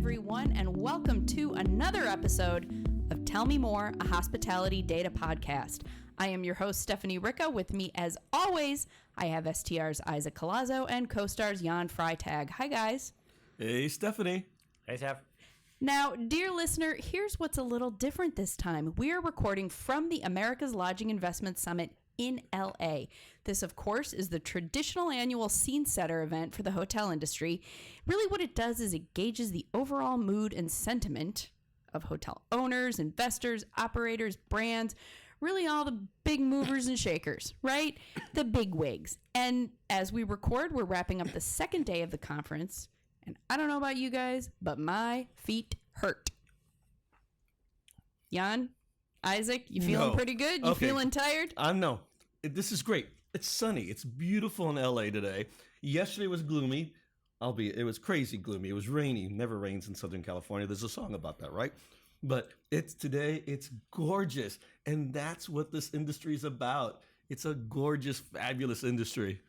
everyone, and welcome to another episode of Tell Me More, a hospitality data podcast. I am your host, Stephanie Ricca. With me, as always, I have STR's Isaac Collazo and CoStar's Jan Freitag. Hi, guys. Hey, Stephanie. Hey, Steph. Now, dear listener, here's what's a little different this time. We are recording from the America's Lodging Investment Summit in LA. This, of course, is the traditional annual scene setter event for the hotel industry. Really what it does is it gauges the overall mood and sentiment of hotel owners, investors, operators, brands, really all the big movers and shakers, right? The big wigs. And as we record, we're wrapping up the second day of the conference. And I don't know about you guys, but my feet hurt. Jan? Isaac, you feeling pretty good? You feeling tired? No. This is great. It's sunny. It's beautiful in LA today. Yesterday was gloomy, albeit it was crazy gloomy. It was rainy. Never rains in Southern California. There's a song about that, right? But today, it's gorgeous. And that's what this industry is about. It's a gorgeous, fabulous industry.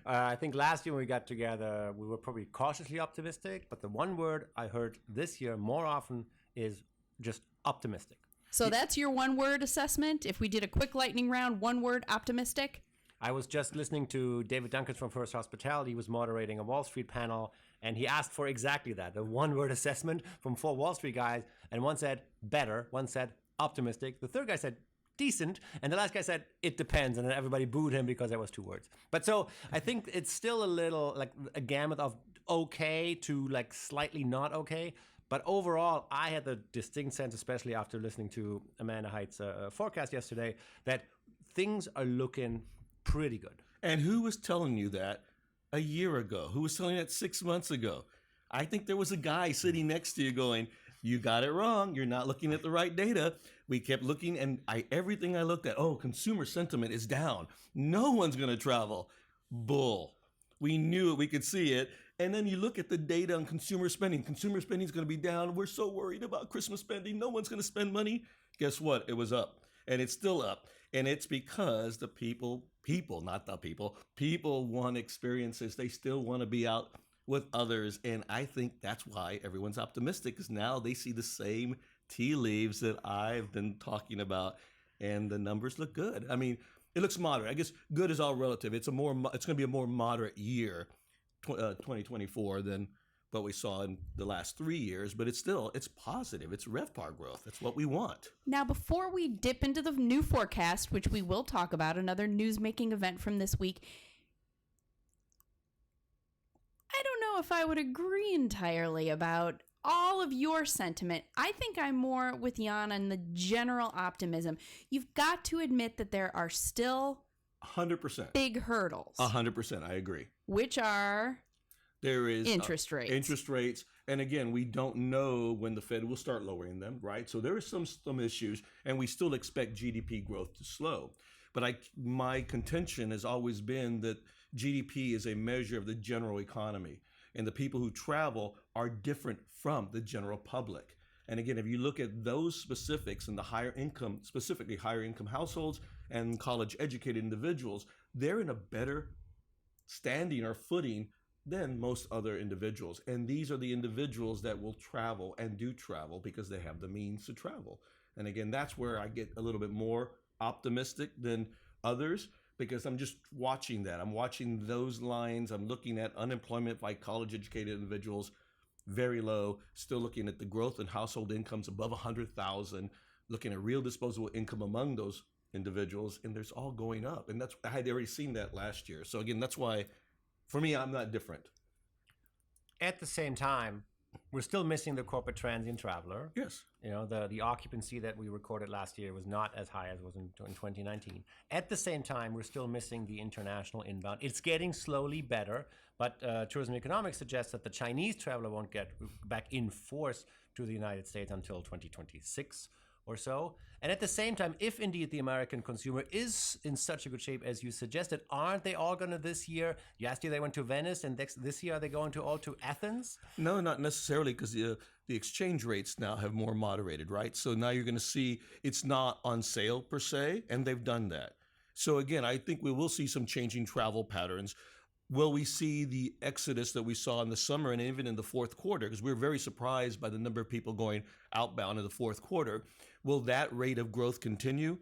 I think last year when we got together, we were probably cautiously optimistic. But the one word I heard this year more often is just optimistic. So that's your one-word assessment? If we did a quick lightning round, one word, optimistic? I was just listening to David Duncan from First Hospitality. He was moderating a Wall Street panel, and he asked for exactly that, a one-word assessment from four Wall Street guys. And one said better, one said optimistic. The third guy said decent, and the last guy said it depends, and then everybody booed him because there was two words. But so I think it's still a little like a gamut of okay to like slightly not okay. But overall, I had the distinct sense, especially after listening to Amanda Height's forecast yesterday, that things are looking pretty good. And who was telling you that a year ago? Who was telling you that 6 months ago? I think there was a guy sitting next to you going, you got it wrong. You're not looking at the right data. We kept looking, and everything I looked at, consumer sentiment is down. No one's going to travel. Bull. We knew it. We could see it. And then you look at the data on consumer spending. Consumer spending is going to be down. We're so worried about Christmas spending. No one's going to spend money. Guess what? It was up. And it's still up. And it's because the people want experiences. They still want to be out with others. And I think that's why everyone's optimistic, because now they see the same tea leaves that I've been talking about. And the numbers look good. I mean, it looks moderate. I guess good is all relative. It's going to be a more moderate year, 2024, than what we saw in the last 3 years. But it's positive. It's RevPAR growth. That's what we want. Now, before we dip into the new forecast, which we will talk about, another news-making event from this week, I don't know if I would agree entirely about all of your sentiment. I think I'm more with Jan on the general optimism. You've got to admit that there are still 100% big hurdles. 100%. I agree. Which are? There is interest rates. Interest rates. And again, we don't know when the Fed will start lowering them, right? So there are some issues, and we still expect GDP growth to slow. But my contention has always been that GDP is a measure of the general economy. And the people who travel are different from the general public. And again, if you look at those specifics in the specifically higher income households and college educated individuals, they're in a better standing or footing than most other individuals. And these are the individuals that will travel and do travel because they have the means to travel. And again, that's where I get a little bit more optimistic than others, because I'm just watching that. I'm watching those lines. I'm looking at unemployment by college-educated individuals, very low. Still looking at the growth in household incomes above 100,000, looking at real disposable income among those individuals, and there's all going up. And I had already seen that last year. So again, that's why, for me, I'm not different. At the same time, we're still missing the corporate transient traveler. Yes. You know, the occupancy that we recorded last year was not as high as it was in 2019. At the same time, we're still missing the international inbound. It's getting slowly better, but Tourism Economics suggests that the Chinese traveler won't get back in force to the United States until 2026 or so. And at the same time, if indeed the American consumer is in such a good shape as you suggested, aren't they all going to this year? Last year they went to Venice, and this year are they going to Athens? No, not necessarily, because the exchange rates now have more moderated, right? So now you're going to see it's not on sale per se, and they've done that. So again, I think we will see some changing travel patterns. will we see the exodus that we saw in the summer and even in the fourth quarter? Because we were very surprised by the number of people going outbound in the fourth quarter. Will that rate of growth continue?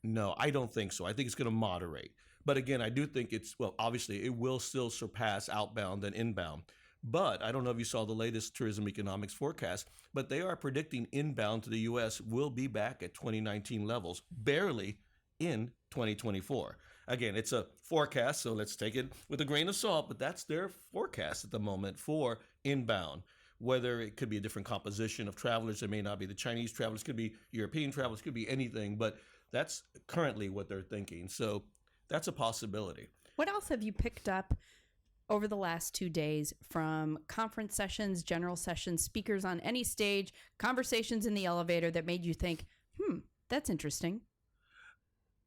No, I don't think so. I think it's going to moderate. But again, I do think obviously it will still surpass outbound and inbound. But I don't know if you saw the latest tourism economics forecast, but they are predicting inbound to the U.S. will be back at 2019 levels, barely in 2024. Again, it's a forecast, so let's take it with a grain of salt, but that's their forecast at the moment for inbound. Whether it could be a different composition of travelers, it may not be the Chinese travelers, could be European travelers, could be anything, but that's currently what they're thinking. So that's a possibility. What else have you picked up over the last 2 days from conference sessions, general sessions, speakers on any stage, conversations in the elevator that made you think, that's interesting?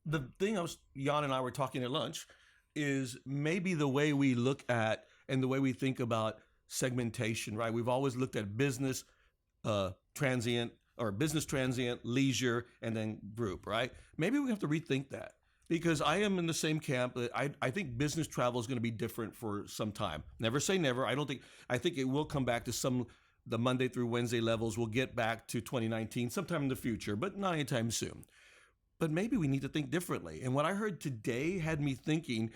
The thing Jan and I were talking at lunch is maybe the way we look at and the way we think about segmentation, right? We've always looked at business transient, leisure, and then group, right? Maybe we have to rethink that, because I am in the same camp. I think business travel is going to be different for some time. Never say never. I think it will come back to the Monday through Wednesday levels. We'll get back to 2019 sometime in the future, but not anytime soon. But maybe we need to think differently. And what I heard today had me thinking,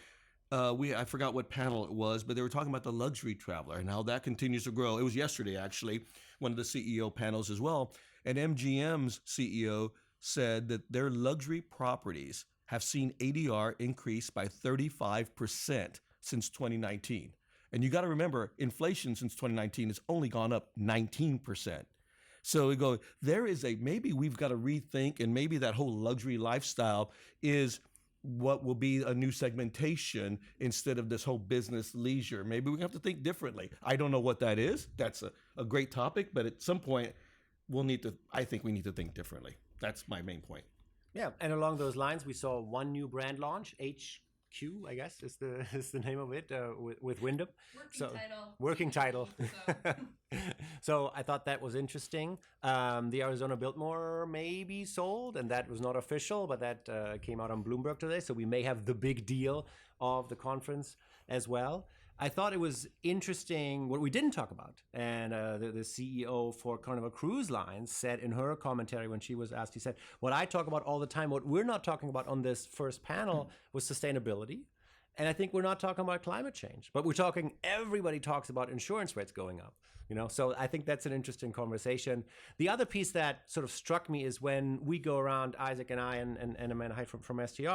I forgot what panel it was, but they were talking about the luxury traveler and how that continues to grow. It was yesterday, actually, one of the CEO panels as well. And MGM's CEO said that their luxury properties have seen ADR increase by 35% since 2019. And you got to remember, inflation since 2019 has only gone up 19%. So we go, maybe we've got to rethink, and maybe that whole luxury lifestyle is what will be a new segmentation instead of this whole business leisure. Maybe we have to think differently. I don't know what that is. That's a great topic, but at some point I think we need to think differently. That's my main point. Yeah, and along those lines, we saw one new brand launch, HQ, I guess is the name of it, with Wyndham. Working title. So I thought that was interesting. The Arizona Biltmore may be sold, and that was not official, but that came out on Bloomberg today. So we may have the big deal of the conference as well. I thought it was interesting what we didn't talk about. And the CEO for Carnival Cruise Lines said in her commentary when she was asked, he said, what I talk about all the time, what we're not talking about on this first panel was sustainability. And I think we're not talking about climate change, but everybody talks about insurance rates going up. So I think that's an interesting conversation. The other piece that sort of struck me is when we go around, Isaac and I and Amanda Hyde from STR,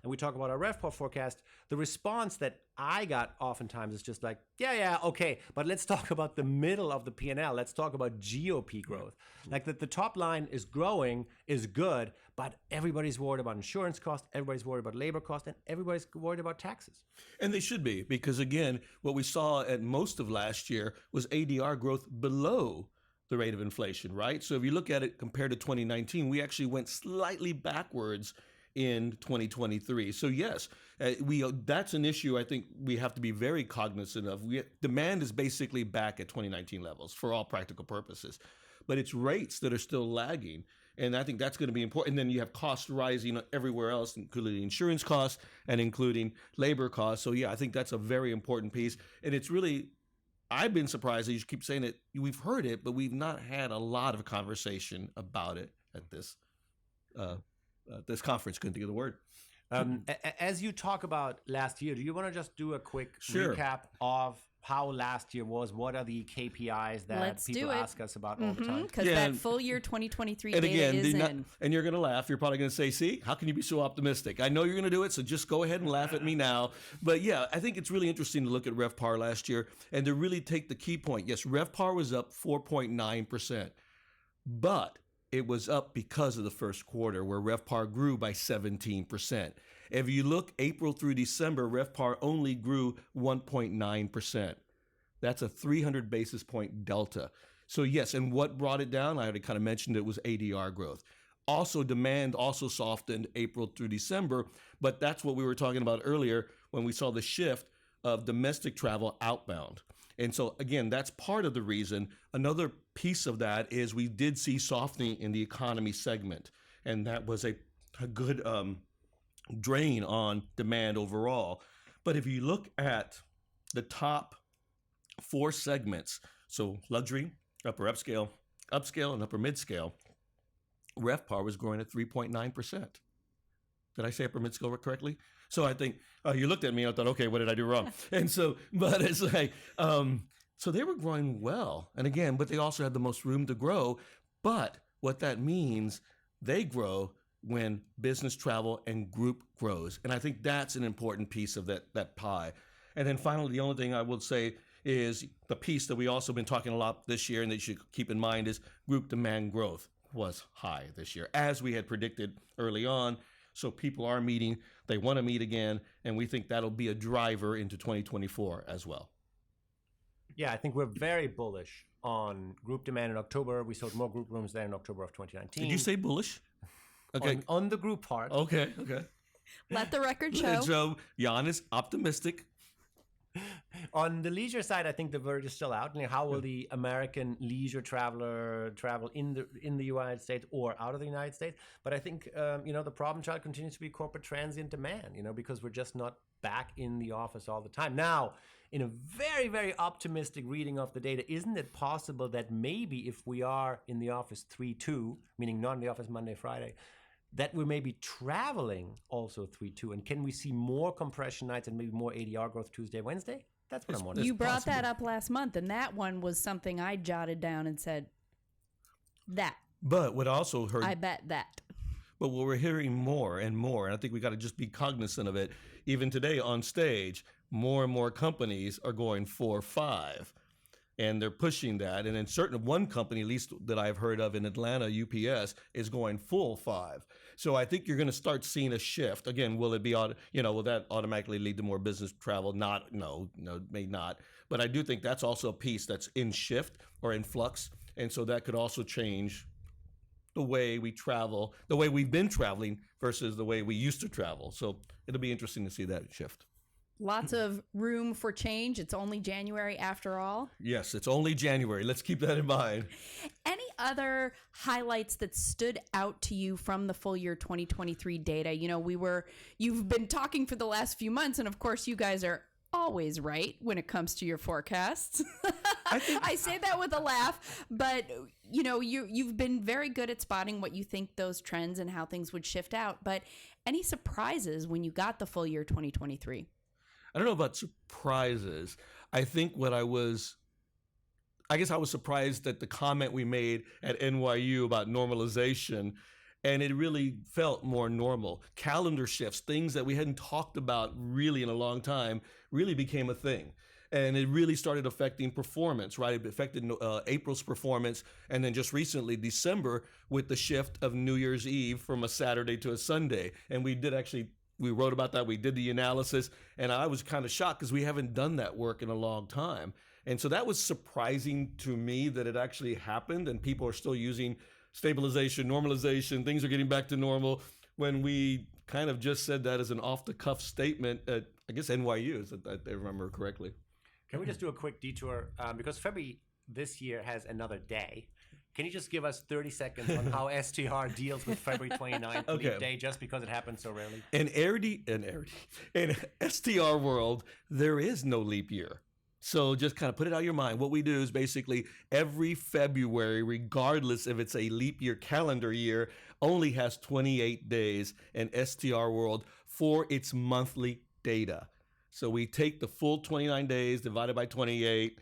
and we talk about our RevPAR forecast, the response that I got oftentimes is just like, yeah, okay, but let's talk about the middle of the P&L. Let's talk about GOP growth. Like that the top line is growing, is good, but everybody's worried about insurance costs, everybody's worried about labor costs, and everybody's worried about taxes. And they should be, because again, what we saw at most of last year was ADR growth below the rate of inflation, right? So if you look at it compared to 2019, we actually went slightly backwards in 2023. So yes, that's an issue I think we have to be very cognizant of. Demand is basically back at 2019 levels for all practical purposes, but it's rates that are still lagging. And I think that's going to be important. And then you have costs rising everywhere else, including insurance costs and including labor costs. So yeah, I think that's a very important piece. And it's really, I've been surprised that you keep saying it. We've heard it, but we've not had a lot of conversation about it at this conference. Couldn't think of the word. As you talk about last year, do you want to just do a quick Sure. recap of how last year was? What are the KPIs that people ask us about all the time? Because that full year 2023 And data again, is in. and you're going to laugh. You're probably going to say, see, how can you be so optimistic? I know you're going to do it, so just go ahead and laugh at me now. But yeah, I think it's really interesting to look at RevPAR last year and to really take the key point. Yes, RevPAR was up 4.9%, but it was up because of the first quarter where RevPAR grew by 17%. If you look April through December, RevPAR only grew 1.9%. That's a 300 basis point delta. So yes, and what brought it down, I already kind of mentioned it, was ADR growth. Also, demand also softened April through December, but that's what we were talking about earlier when we saw the shift of domestic travel outbound. And so again, that's part of the reason. Another piece of that is we did see softening in the economy segment, and that was a good drain on demand overall. But if you look at the top 4 segments, so luxury, upper upscale, and upper mid-scale, RevPAR was growing at 3.9%. Did I say upper mid-scale correctly? So I think you looked at me and I thought, okay, what did I do wrong? And so, but it's like, so they were growing well. And again, but they also had the most room to grow. But what that means, they grow when business travel and group grows. And I think that's an important piece of that pie. And then finally, the only thing I would say is the piece that we also been talking a lot this year and that you should keep in mind is group demand growth was high this year, as we had predicted early on. So people are meeting, they want to meet again, and we think that'll be a driver into 2024 as well. Yeah, I think we're very bullish on group demand in October. We sold more group rooms there in October of 2019. Did you say bullish? Okay. On the group part. Okay. Let the record show. So Jan is optimistic. On the leisure side, I think the word is still out. How will the American leisure traveler travel in the United States or out of the United States? But I think the problem child continues to be corporate transient demand. Because we're just not back in the office all the time. Now, in a very, very optimistic reading of the data, isn't it possible that maybe if we are in the office 3-2, meaning not in the office Monday, Friday, that we may be traveling also 3-2, and can we see more compression nights and maybe more ADR growth Tuesday, Wednesday? That's what I'm wondering. You brought that up last month, and that one was something I jotted down and said, that. But what I also heard, I bet that. But what we're hearing more and more, and I think we got to just be cognizant of it, even today on stage, more and more companies are going 4-5. And they're pushing that. And in one company, at least that I've heard of in Atlanta, UPS, is going full 5. So I think you're going to start seeing a shift. Again, will it be, will that automatically lead to more business travel? No, may not. But I do think that's also a piece that's in shift or in flux. And so that could also change the way we travel, the way we've been traveling versus the way we used to travel. So it'll be interesting to see that shift. Lots of room for change. It's only January after all. Yes, it's only January. Let's keep that in mind. Any other highlights that stood out to you from the full year 2023 data? You've been talking for the last few months, and of course you guys are always right when it comes to your forecasts. I say that with a laugh, but you've been very good at spotting what you think those trends and how things would shift out. But any surprises when you got the full year 2023? I don't know about surprises. I think I was surprised at the comment we made at NYU about normalization, and it really felt more normal. Calendar shifts, things that we hadn't talked about really in a long time, really became a thing. And it really started affecting performance, right? It affected April's performance, and then just recently, December, with the shift of New Year's Eve from a Saturday to a Sunday. And we wrote about that. We did the analysis, and I was kind of shocked because we haven't done that work in a long time. And so that was surprising to me that it actually happened, and people are still using stabilization, normalization, things are getting back to normal, when we kind of just said that as an off-the-cuff statement at, I guess, NYU, if I remember correctly. Can we just do a quick detour? Because February this year has another day. Can you just give us 30 seconds on how STR deals with February 29th leap day, just because it happens so rarely? In STR world, there is no leap year. So just kind of put it out of your mind. What we do is basically every February, regardless if it's a leap year calendar year, only has 28 days in STR world for its monthly data. So we take the full 29 days divided by 28,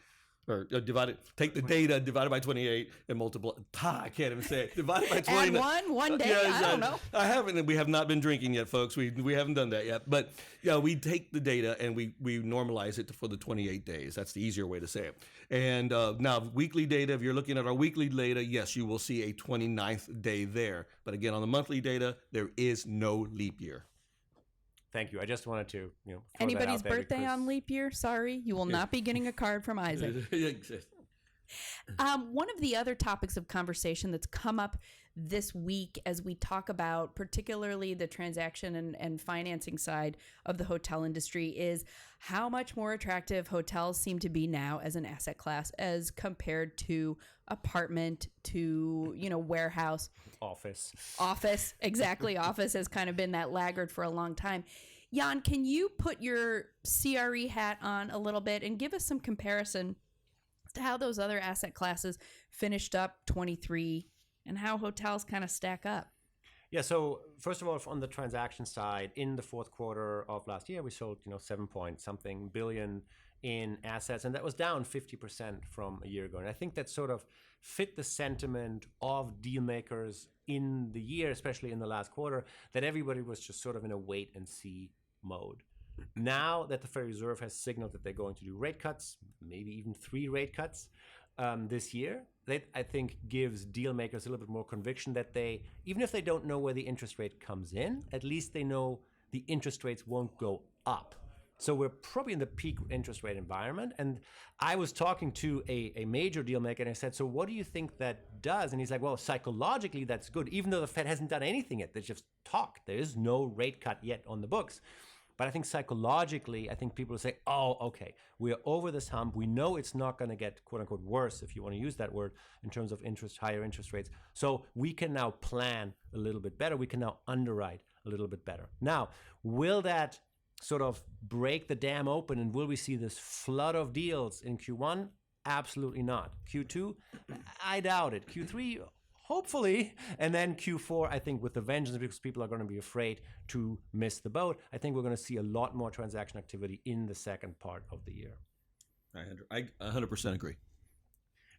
take the data divided by 28 and multiply. I can't even say it. Divided by 29. And one day. I don't know. We have not been drinking yet, folks. We haven't done that yet. But we take the data and we normalize it for the 28 days. That's the easier way to say it. And now weekly data, if you're looking at our weekly data, yes, you will see a 29th day there. But again, on the monthly data, there is no leap year. Thank you. I just wanted to, throw anybody's that out there birthday on leap year? Sorry, you will not be getting a card from Isaac. One of the other topics of conversation that's come up this week as we talk about particularly the transaction and financing side of the hotel industry is how much more attractive hotels seem to be now as an asset class as compared to apartment, to warehouse. Office. Exactly. Office has kind of been that laggard for a long time. Jan, can you put your CRE hat on a little bit and give us some comparison to how those other asset classes finished up 23 and how hotels kind of stack up? Yeah, so first of all, on the transaction side, in the fourth quarter of last year, we sold 7 point something billion in assets, and that was down 50% from a year ago. And I think that sort of fit the sentiment of deal makers in the year, especially in the last quarter, that everybody was just sort of in a wait and see mode. Now that the Federal Reserve has signaled that they're going to do rate cuts, maybe even 3 rate cuts this year, that I think gives deal makers a little bit more conviction that they, even if they don't know where the interest rate comes in, at least they know the interest rates won't go up. So we're probably in the peak interest rate environment. And I was talking to a major deal maker and I said, so what do you think that does? And he's like, well, psychologically, that's good. Even though the Fed hasn't done anything yet, they just talk. There is no rate cut yet on the books. But I think psychologically, I think people will say, oh, okay, we're over this hump. We know it's not going to get, quote unquote, worse, if you want to use that word, in terms of higher interest rates. So we can now plan a little bit better. We can now underwrite a little bit better. Now, will that sort of break the dam open and will we see this flood of deals in Q1? Absolutely not. Q2, I doubt it. Q3, hopefully. And then Q4, I think with the vengeance, because people are going to be afraid to miss the boat. I think we're going to see a lot more transaction activity in the second part of the year. I 100% agree.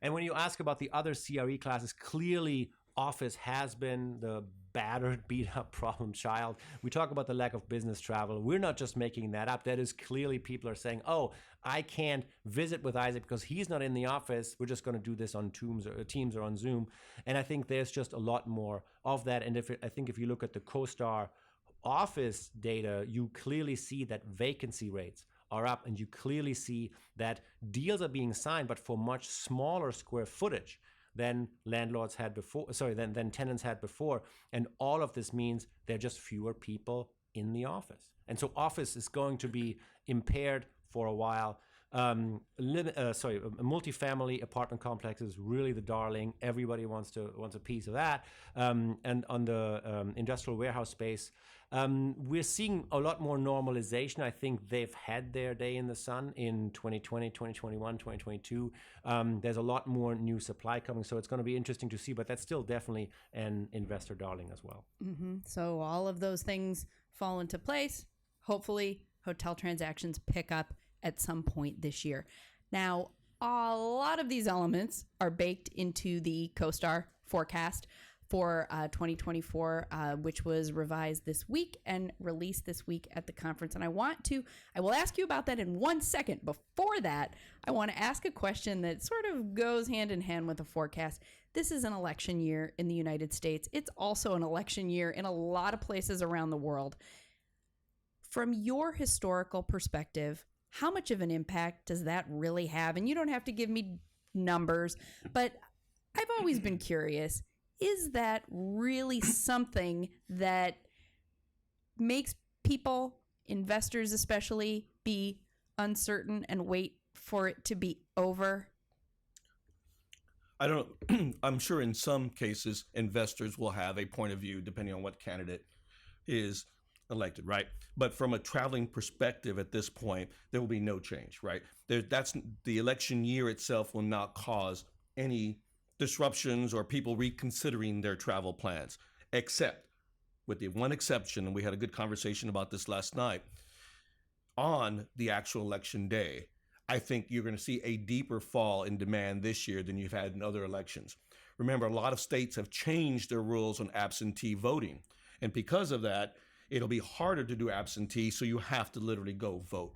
And when you ask about the other CRE classes, clearly office has been the battered, beat up problem child. We talk about the lack of business travel. We're not just making that up. That is clearly people are saying, oh, I can't visit with Isaac because he's not in the office. We're just going to do this on Teams or on Zoom. And I think there's just a lot more of that. And I think if you look at the CoStar office data, you clearly see that vacancy rates are up, and you clearly see that deals are being signed, but for much smaller square footage than landlords had before, than tenants had before. And all of this means there are just fewer people in the office. And so office is going to be impaired for a while. Multifamily apartment complex is really the darling. Everybody wants a piece of that. And on the industrial warehouse space, we're seeing a lot more normalization. I think they've had their day in the sun in 2020, 2021, 2022. There's a lot more new supply coming, so it's going to be interesting to see, but that's still definitely an investor darling as well. Mm-hmm. So all of those things fall into place. Hopefully, hotel transactions pick up at some point this year. Now, a lot of these elements are baked into the CoStar forecast for 2024, which was revised this week and released this week at the conference. And I will ask you about that in 1 second. Before that, I want to ask a question that sort of goes hand in hand with the forecast. This is an election year in the United States. It's also an election year in a lot of places around the world. From your historical perspective, how much of an impact does that really have? And you don't have to give me numbers, but I've always been curious. Is that really something that makes people, investors especially, be uncertain and wait for it to be over? I don't know. I'm sure in some cases, investors will have a point of view depending on what candidate is elected, right? But from a traveling perspective at this point, there will be no change, right? That's the election year itself will not cause any disruptions or people reconsidering their travel plans, except with the one exception, and we had a good conversation about this last night, on the actual election day, I think you're going to see a deeper fall in demand this year than you've had in other elections. Remember, a lot of states have changed their rules on absentee voting. And because of that, it'll be harder to do absentee, so you have to literally go vote.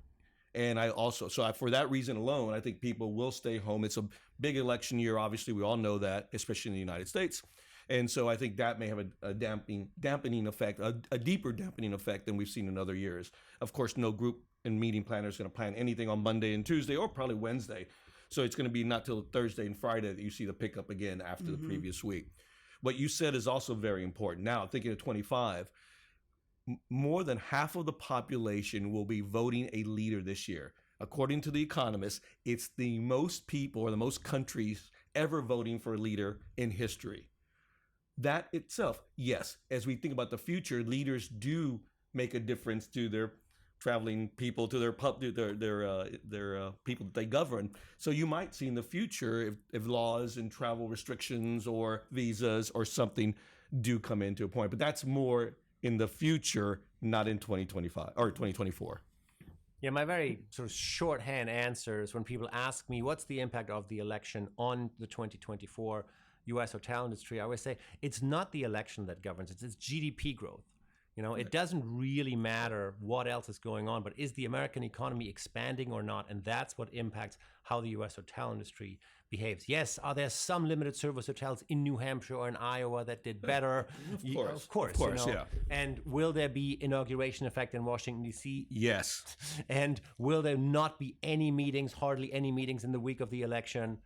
And for that reason alone, I think people will stay home. It's a big election year, obviously, we all know that, especially in the United States. And so I think that may have a dampening effect, a deeper dampening effect than we've seen in other years. Of course, no group and meeting planner is going to plan anything on Monday and Tuesday, or probably Wednesday. So it's going to be not till Thursday and Friday that you see the pickup again after the previous week. What you said is also very important. Now, thinking of 25, more than half of the population will be voting a leader this year. According to The Economist, it's the most people or the most countries ever voting for a leader in history. That itself, yes, as we think about the future, leaders do make a difference to traveling people to their people that they govern. So you might see in the future if laws and travel restrictions or visas or something do come into a point, but that's more in the future, not in 2025 or 2024. Yeah, my very sort of shorthand answers when people ask me what's the impact of the election on the 2024 U.S. hotel industry, I always say it's not the election that governs it, it's GDP growth. It doesn't really matter what else is going on, but is the American economy expanding or not? And that's what impacts how the U.S. hotel industry behaves. Yes, are there some limited service hotels in New Hampshire or in Iowa that did better? Of course, yeah. And will there be inauguration effect in Washington, D.C.? Yes. And will there not be any meetings, hardly any meetings in the week of the election?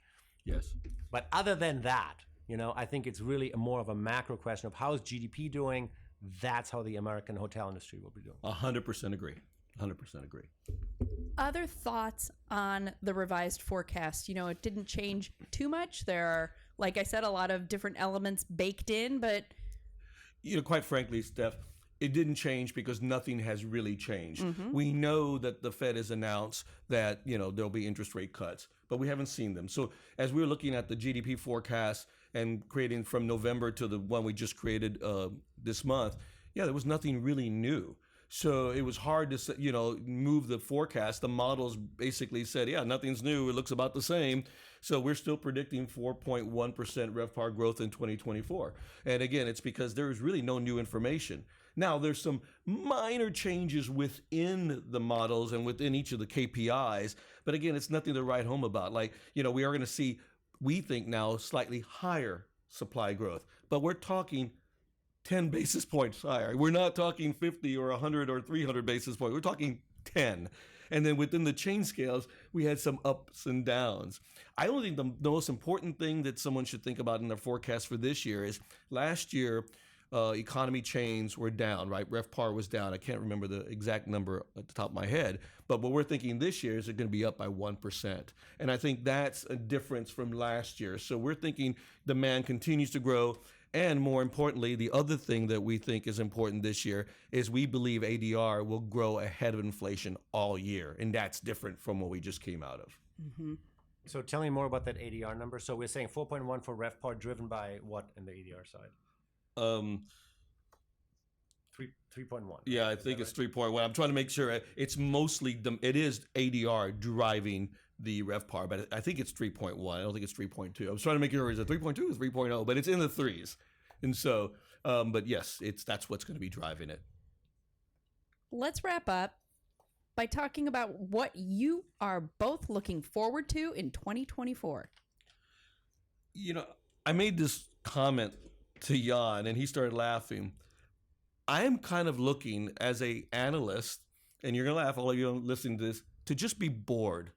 Yes. But other than that, I think it's really more of a macro question of how is GDP doing? That's how the American hotel industry will be doing. 100% agree. 100% agree. Other thoughts on the revised forecast? It didn't change too much. There are, like I said, a lot of different elements baked in, but quite frankly, Steph, it didn't change because nothing has really changed. Mm-hmm. We know that the Fed has announced that, there'll be interest rate cuts, but we haven't seen them. So as we're looking at the GDP forecast and creating from November to the one we just created this month, there was nothing really new. So it was hard to, move the forecast. The models basically said, nothing's new. It looks about the same. So we're still predicting 4.1% RevPAR growth in 2024. And again, it's because there's really no new information. Now, there's some minor changes within the models and within each of the KPIs. But again, it's nothing to write home about. Like, we are going to see, we think now, slightly higher supply growth. But we're talking 10 basis points higher. We're not talking 50 or 100 or 300 basis points. We're talking 10. And then within the chain scales, we had some ups and downs. I only think the most important thing that someone should think about in their forecast for this year is last year, economy chains were down, right? RevPAR was down. I can't remember the exact number at the top of my head. But what we're thinking this year is they're going to be up by 1%. And I think that's a difference from last year. So we're thinking demand continues to grow. And more importantly, the other thing that we think is important this year is we believe ADR will grow ahead of inflation all year. And that's different from what we just came out of. Mm-hmm. So tell me more about that ADR number. So we're saying 4.1 for RevPAR driven by what in the ADR side? 3.1. Yeah, I think it's 3.1. I'm trying to make sure it's mostly, it is ADR driving the RevPAR, but I think it's 3.1. I don't think it's 3.2. I was trying to make sure it's a 3.2 or 3.0, but it's in the threes. And so, but yes, that's what's going to be driving it. Let's wrap up by talking about what you are both looking forward to in 2024. I made this comment to Jan and he started laughing. I am kind of looking as a analyst, and you're going to laugh, all of you listening to this, to just be bored.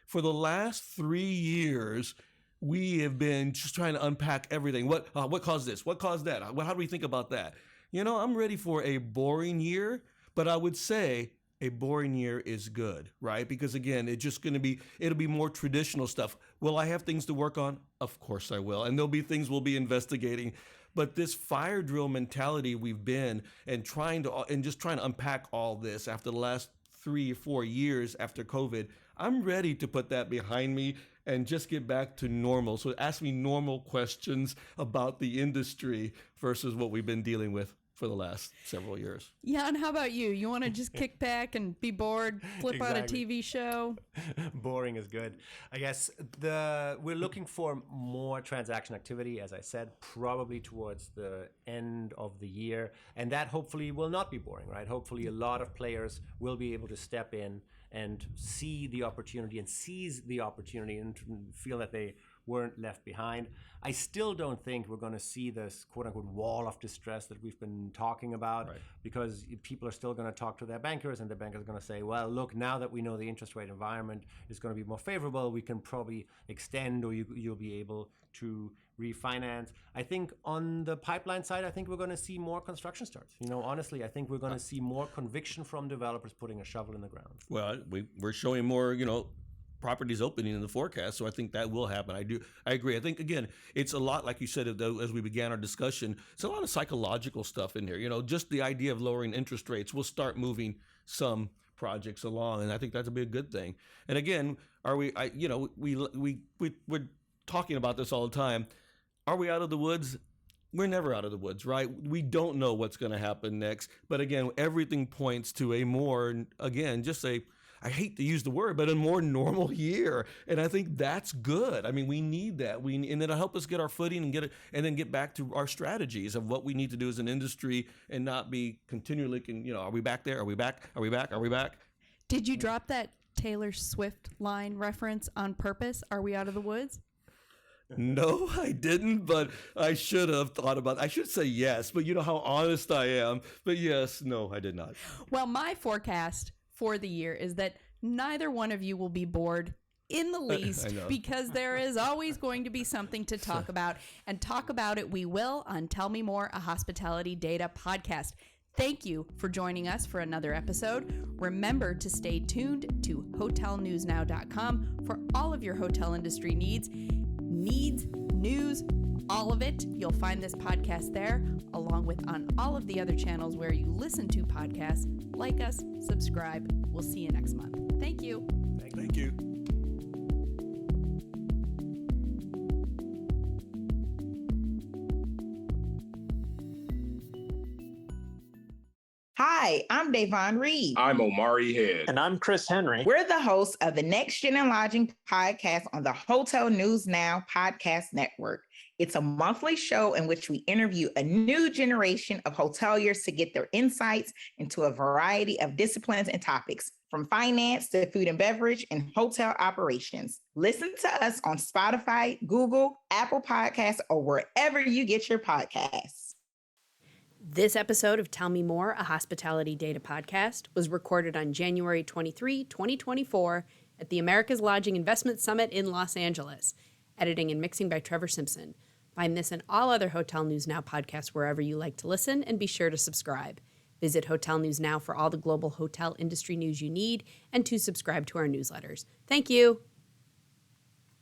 For the last 3 years, we have been just trying to unpack everything. What caused this? What caused that? How do we think about that? I'm ready for a boring year, but I would say a boring year is good, right? Because again, it'll be more traditional stuff. Will I have things to work on? Of course I will. And there'll be things we'll be investigating. But this fire drill mentality we've been and just trying to unpack all this after the last 3 or 4 years after COVID, I'm ready to put that behind me and just get back to normal. So ask me normal questions about the industry versus what we've been dealing with for the last several years. Yeah, and how about you? You want to just kick back and be bored, flip out a TV show? Boring is good. I guess we're looking for more transaction activity, as I said, probably towards the end of the year. And that hopefully will not be boring, right? Hopefully a lot of players will be able to step in and see the opportunity and seize the opportunity and feel that they weren't left behind. I still don't think we're going to see this quote-unquote wall of distress that we've been talking about, right, because people are still going to talk to their bankers, and the bankers are going to say, well, look, now that we know the interest rate environment is going to be more favorable, we can probably extend, or you'll be able to refinance. I think on the pipeline side, I think we're going to see more construction starts. Honestly, I think we're going to see more conviction from developers putting a shovel in the ground. Well, we're showing more, properties opening in the forecast. So I think that will happen. I agree. I think, again, it's a lot, like you said, as we began our discussion, it's a lot of psychological stuff in there. Just the idea of lowering interest rates will start moving some projects along, and I think that'd be a good thing. And again, are we? We're talking about this all the time. Are we out of the woods? We're never out of the woods, right? We don't know what's going to happen next. But again, everything points to a more, again, I hate to use the word, but a more normal year. And I think that's good. I mean, we need that. And it'll help us get our footing and then get back to our strategies of what we need to do as an industry and not be continually, are we back there? Are we back? Are we back? Are we back? Did you drop that Taylor Swift line reference on purpose? Are we out of the woods? No, I didn't, but I should have thought about it. I should say yes, but you know how honest I am. But yes, no, I did not. Well, my forecast for the year is that neither one of you will be bored in the least because there is always going to be something to talk about, and talk about it we will on Tell Me More, a hospitality data podcast. Thank you for joining us for another episode. Remember to stay tuned to hotelnewsnow.com for all of your hotel industry needs, news, all of it. You'll find this podcast there, along with on all of the other channels where you listen to podcasts. Like us, subscribe. We'll see you next month. Thank you. Thank you. Hi, I'm Davon Reed. I'm Omari Head. And I'm Chris Henry. We're the hosts of the Next Gen and Lodging podcast on the Hotel News Now podcast network. It's a monthly show in which we interview a new generation of hoteliers to get their insights into a variety of disciplines and topics, from finance to food and beverage and hotel operations. Listen to us on Spotify, Google, Apple Podcasts, or wherever you get your podcasts. This episode of Tell Me More, a hospitality data podcast, was recorded on January 23, 2024 at the America's Lodging Investment Summit in Los Angeles. Editing and mixing by Trevor Simpson. Find this and all other Hotel News Now podcasts wherever you like to listen, and be sure to subscribe. Visit Hotel News Now for all the global hotel industry news you need and to subscribe to our newsletters. Thank you.